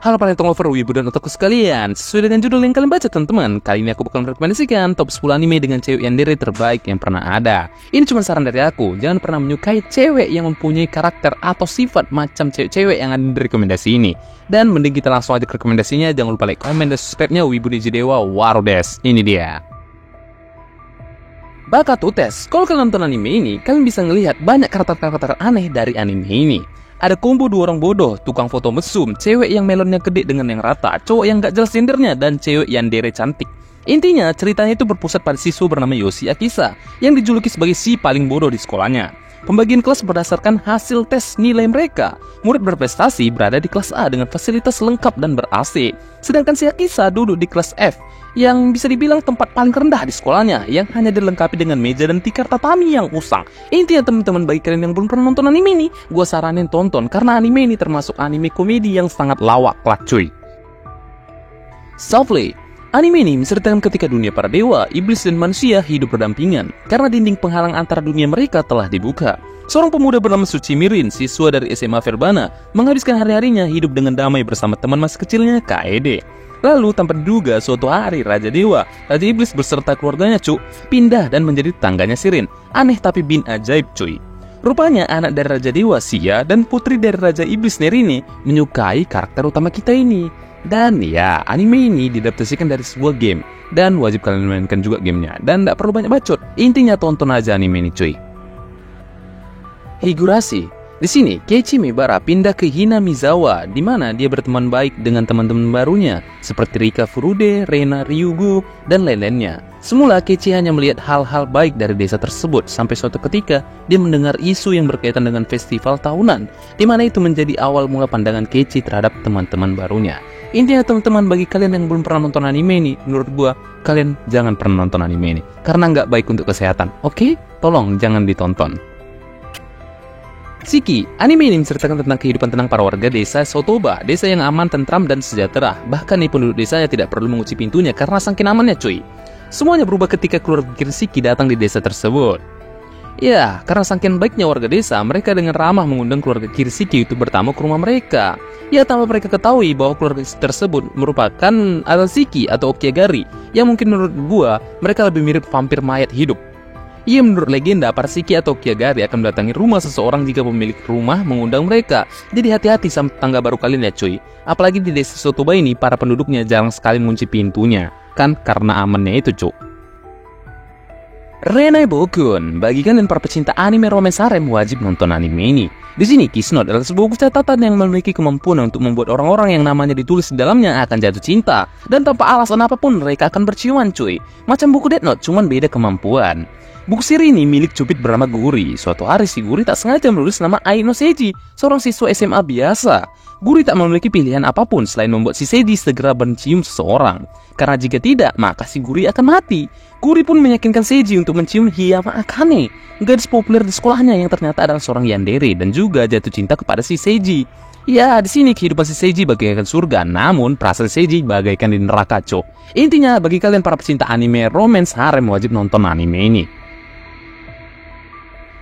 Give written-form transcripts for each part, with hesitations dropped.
Halo para lover wibu dan otaku sekalian. Sesuai dengan judul yang kalian baca teman-teman, kali ini aku bakal merekomendasikan top 10 anime dengan cewek yandere terbaik yang pernah ada. Ini cuma saran dari aku, jangan pernah menyukai cewek yang mempunyai karakter atau sifat macam cewek-cewek yang ada di rekomendasi ini. Dan mending kita langsung aja ke rekomendasinya, jangan lupa like, comment, dan subscribe-nya. Wibu DJ Dewa Warodes, ini dia. Bakat tes, kalau kalian nonton anime ini, kalian bisa ngelihat banyak karakter-karakter aneh dari anime ini. Ada combo dua orang bodoh, tukang foto mesum, cewek yang melonnya gede dengan yang rata, cowok yang gak jelas gendernya, dan cewek yandere cantik. Intinya, ceritanya itu berpusat pada siswa bernama Yoshi Akisa, yang dijuluki sebagai si paling bodoh di sekolahnya. Pembagian kelas berdasarkan hasil tes nilai mereka. Murid berprestasi berada di kelas A dengan fasilitas lengkap dan ber-AC. Sedangkan si Akisa duduk di kelas F, yang bisa dibilang tempat paling rendah di sekolahnya, yang hanya dilengkapi dengan meja dan tikar tatami yang usang. Intinya teman-teman, bagi kalian yang belum pernah nonton anime ini, gue saranin tonton, karena anime ini termasuk anime komedi yang sangat lawak lah cuy. Softly, anime ini menceritakan ketika dunia para dewa, iblis dan manusia hidup berdampingan, karena dinding penghalang antara dunia mereka telah dibuka. Seorang pemuda bernama Suci Mirin, siswa dari SMA Verbana, menghabiskan hari-harinya hidup dengan damai bersama teman masa kecilnya Kaede. Lalu tanpa diduga suatu hari Raja Dewa, Raja Iblis beserta keluarganya pindah dan menjadi tetangganya Sirin. Aneh tapi bin ajaib cuy. Rupanya anak dari Raja Dewa Sia dan putri dari Raja Iblis Nerine menyukai karakter utama kita ini. Dan ya, anime ini diadaptasikan dari sebuah game, dan wajib kalian mainkan juga gamenya. Dan gak perlu banyak bacot, intinya tonton aja anime ini cuy. Higurashi. Di sini, Keiichi Maebara pindah ke Hinamizawa, di mana dia berteman baik dengan teman-teman barunya, seperti Rika Furude, Rena Ryugu, dan lain-lainnya. Semula, Keiichi hanya melihat hal-hal baik dari desa tersebut, sampai suatu ketika, dia mendengar isu yang berkaitan dengan festival tahunan, di mana itu menjadi awal mula pandangan Keiichi terhadap teman-teman barunya. Intinya teman-teman, bagi kalian yang belum pernah nonton anime ini, menurut gua, kalian jangan pernah nonton anime ini, karena nggak baik untuk kesehatan, oke? Tolong, jangan ditonton. Shiki, anime ini menceritakan tentang kehidupan tenang para warga desa Sotoba, desa yang aman, tentram, dan sejahtera. Bahkan nih penduduk desanya tidak perlu mengunci pintunya karena saking amannya cuy. Semuanya berubah ketika keluarga Shiki datang di desa tersebut. Ya, karena saking baiknya warga desa, mereka dengan ramah mengundang keluarga Shiki itu bertamu ke rumah mereka. Ya, tanpa mereka ketahui bahwa keluarga tersebut merupakan Arashiki atau Okiagari, yang mungkin menurut gua, mereka lebih mirip vampir mayat hidup. Ia menurut legenda, para Shiki atau Okiagari akan mendatangi rumah seseorang jika pemilik rumah mengundang mereka. Jadi hati-hati sama tetangga baru kalian ya cuy. Apalagi di desa Sotoba ini, para penduduknya jarang sekali mengunci pintunya. Kan karena amannya itu cuy. Renai Bokun, bagi kalian para pecinta anime romance harem wajib nonton anime ini. Di sini, Kiss Note adalah sebuah buku catatan yang memiliki kemampuan untuk membuat orang-orang yang namanya ditulis di dalamnya akan jatuh cinta. Dan tanpa alasan apapun mereka akan berciuman cuy. Macam buku Death Note, cuman beda kemampuan. Buku siri ini milik cupid bernama Guri. Suatu hari si Guri tak sengaja menulis nama Aino Seiji, seorang siswa SMA biasa. Guri tak memiliki pilihan apapun selain membuat si Seiji segera mencium seseorang. Karena jika tidak, maka si Guri akan mati. Guri pun meyakinkan Seiji untuk mencium Hiyama Akane, gadis populer di sekolahnya yang ternyata adalah seorang yandere dan juga jatuh cinta kepada si Seiji. Ya, di sini kehidupan si Seiji bagaikan surga, namun perasaan Seiji bagaikan di neraka cok. Intinya, bagi kalian para pecinta anime romance harem wajib nonton anime ini.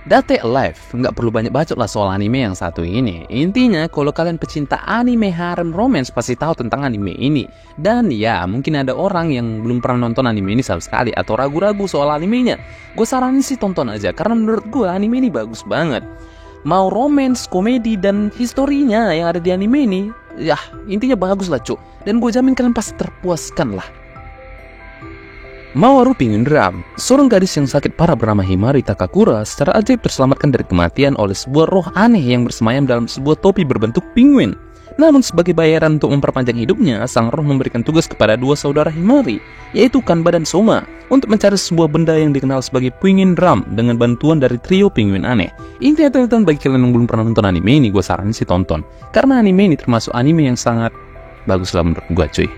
Date Alive, nggak perlu banyak bacot lah soal anime yang satu ini. Intinya, kalau kalian pecinta anime harem romance pasti tahu tentang anime ini. Dan ya, mungkin ada orang yang belum pernah nonton anime ini sama sekali atau ragu-ragu soal animenya. Gue saranin sih tonton aja, karena menurut gue anime ini bagus banget. Mau romance, komedi, dan historinya yang ada di anime ini, ya intinya bagus lah cuk. Dan gue jamin kalian pasti terpuaskan lah. Mawaru Penguin Drum, seorang gadis yang sakit parah bernama Himari Takakura secara ajaib terselamatkan dari kematian oleh sebuah roh aneh yang bersemayam dalam sebuah topi berbentuk penguin. Namun sebagai bayaran untuk memperpanjang hidupnya, sang roh memberikan tugas kepada dua saudara Himari, yaitu Kanba dan Soma, untuk mencari sebuah benda yang dikenal sebagai Penguin Drum dengan bantuan dari trio penguin aneh. Intinya teman-teman, bagi kalian yang belum pernah nonton anime ini, gue saranin sih tonton, karena anime ini termasuk anime yang sangat bagus lah menurut gue cuy.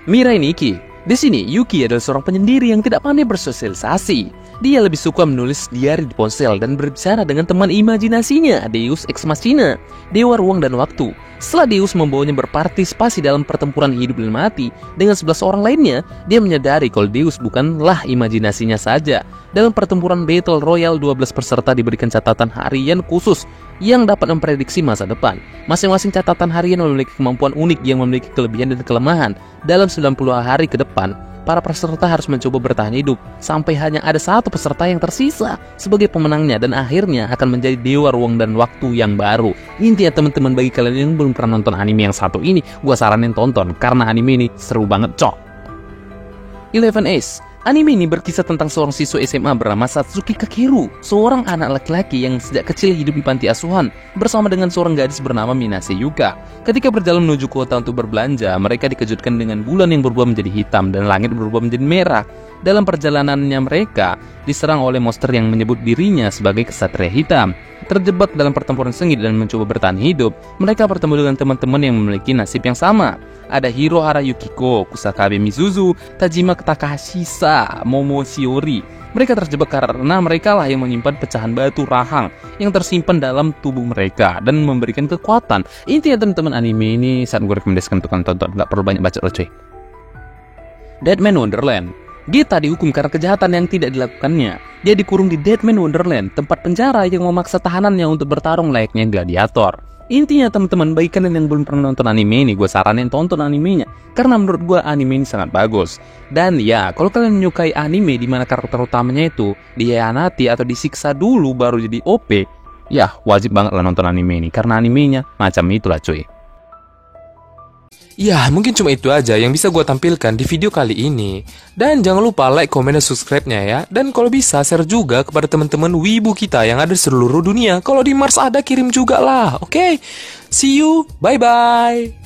Mirai Nikki. Di sini, Yuki adalah seorang penyendiri yang tidak pandai bersosialisasi. Dia lebih suka menulis diari di ponsel dan berbicara dengan teman imajinasinya, Deus Ex Machina, Dewa Ruang dan Waktu. Setelah Deus membawanya berpartisipasi dalam pertempuran hidup dan mati dengan 11 orang lainnya, dia menyadari kalau Deus bukanlah imajinasinya saja. Dalam pertempuran Battle Royale, 12 peserta diberikan catatan harian khusus yang dapat memprediksi masa depan. Masing-masing catatan harian memiliki kemampuan unik yang memiliki kelebihan dan kelemahan. Dalam 90 hari ke depan, para peserta harus mencoba bertahan hidup sampai hanya ada satu peserta yang tersisa sebagai pemenangnya dan akhirnya akan menjadi dewa ruang dan waktu yang baru. Intinya teman-teman, bagi kalian yang belum pernah nonton anime yang satu ini, gua saranin tonton karena anime ini seru banget, cok. 11 Ace. Anime ini berkisah tentang seorang siswa SMA bernama Satsuki Kakeru, seorang anak laki-laki yang sejak kecil hidup di panti asuhan bersama dengan seorang gadis bernama Minase Yuka. Ketika berjalan menuju kota untuk berbelanja, mereka dikejutkan dengan bulan yang berubah menjadi hitam dan langit berubah menjadi merah. Dalam perjalanannya mereka diserang oleh monster yang menyebut dirinya sebagai kesatria hitam. Terjebak dalam pertempuran sengit dan mencoba bertahan hidup, mereka bertemu dengan teman-teman yang memiliki nasib yang sama. Ada Hirohara Yukiko, Kusakabe Mizuzu, Tajima Takahisa, Momo Shiori. Mereka terjebak karena mereka lah yang menyimpan pecahan batu rahang yang tersimpan dalam tubuh mereka dan memberikan kekuatan. Intinya teman-teman, anime ini saat gue rekomendasikan untuk kalian tonton, gak perlu banyak baca cuy. Deadman Wonderland. Gita dihukum karena kejahatan yang tidak dilakukannya. Dia dikurung di Deadman Wonderland, tempat penjara yang memaksa tahanannya untuk bertarung layaknya gladiator. Intinya teman-teman, bagi kalian yang belum pernah nonton anime ini, gue saranin tonton animenya karena menurut gue anime ini sangat bagus. Dan ya, kalau kalian menyukai anime di mana karakter utamanya itu dihianati atau disiksa dulu baru jadi OP, ya wajib banget lah nonton anime ini karena animenya macam itulah cuy. Ya, mungkin cuma itu aja yang bisa gue tampilkan di video kali ini. Dan jangan lupa like, komen, dan subscribe-nya ya. Dan kalau bisa, share juga kepada teman-teman wibu kita yang ada di seluruh dunia. Kalau di Mars ada, kirim juga lah, oke? See you, bye-bye!